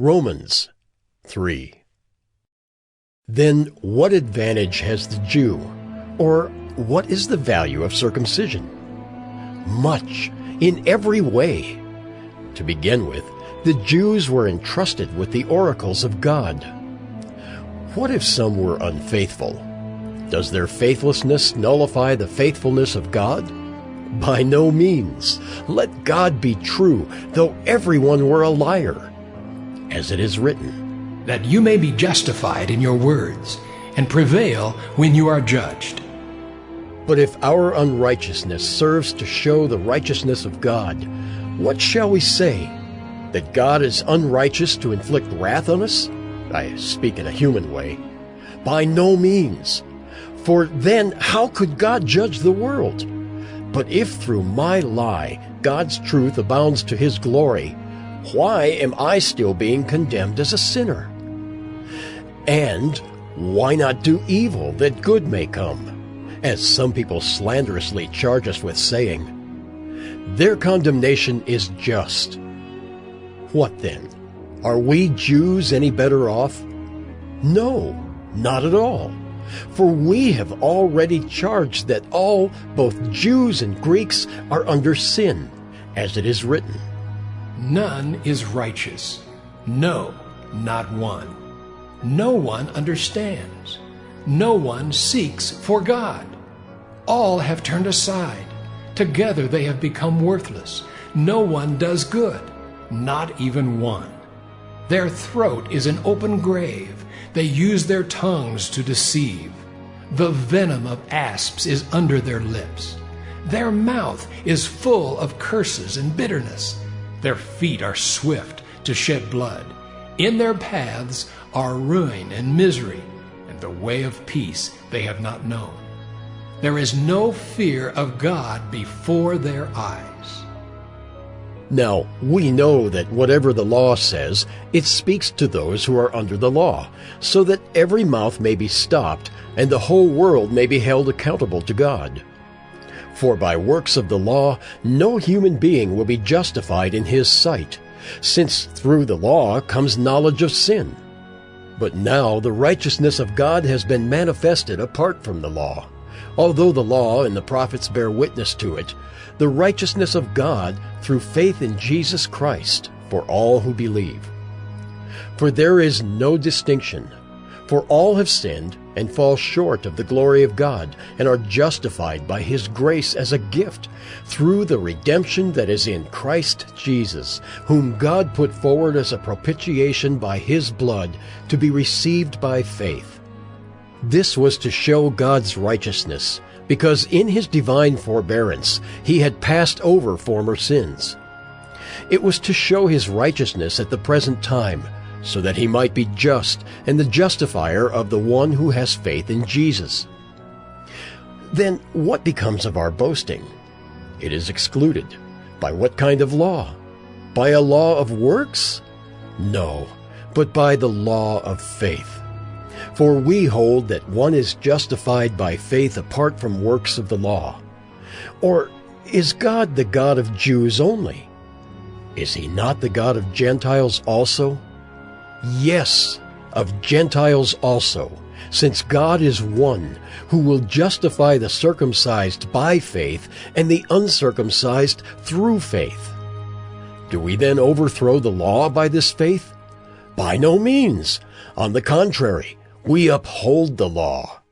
Romans 3. Then what advantage has the Jew, or what is the value of circumcision? Much, in every way. To begin with, the Jews were entrusted with the oracles of God. What if some were unfaithful? Does their faithlessness nullify the faithfulness of God? By no means. Let God be true, though everyone were a liar. As it is written, that you may be justified in your words, and prevail when you are judged. But if our unrighteousness serves to show the righteousness of God, what shall we say? That God is unrighteous to inflict wrath on us? I speak in a human way. By no means. For then how could God judge the world? But if through my lie God's truth abounds to his glory, why am I still being condemned as a sinner? And why not do evil that good may come, as some people slanderously charge us with saying? Their condemnation is just. What then? Are we Jews any better off? No, not at all. For we have already charged that all, both Jews and Greeks, are under sin, as it is written. None is righteous, no, not one. No one understands. No one seeks for God. All have turned aside. Together they have become worthless. No one does good, not even one. Their throat is an open grave. They use their tongues to deceive. The venom of asps is under their lips. Their mouth is full of curses and bitterness. Their feet are swift to shed blood. In their paths are ruin and misery, and the way of peace they have not known. There is no fear of God before their eyes. Now, we know that whatever the law says, it speaks to those who are under the law, so that every mouth may be stopped, and the whole world may be held accountable to God. For by works of the law, no human being will be justified in his sight, since through the law comes knowledge of sin. But now the righteousness of God has been manifested apart from the law. Although the law and the prophets bear witness to it, the righteousness of God through faith in Jesus Christ for all who believe. For there is no distinction, for all have sinned and fall short of the glory of God, and are justified by his grace as a gift through the redemption that is in Christ Jesus, whom God put forward as a propitiation by his blood to be received by faith. This was to show God's righteousness, because in his divine forbearance he had passed over former sins. It was to show his righteousness at the present time, so that he might be just and the justifier of the one who has faith in Jesus. Then what becomes of our boasting? It is excluded. By what kind of law? By a law of works? No, but by the law of faith. For we hold that one is justified by faith apart from works of the law. Or is God the God of Jews only? Is he not the God of Gentiles also? Yes, of Gentiles also, since God is one, who will justify the circumcised by faith and the uncircumcised through faith. Do we then overthrow the law by this faith? By no means. On the contrary, we uphold the law.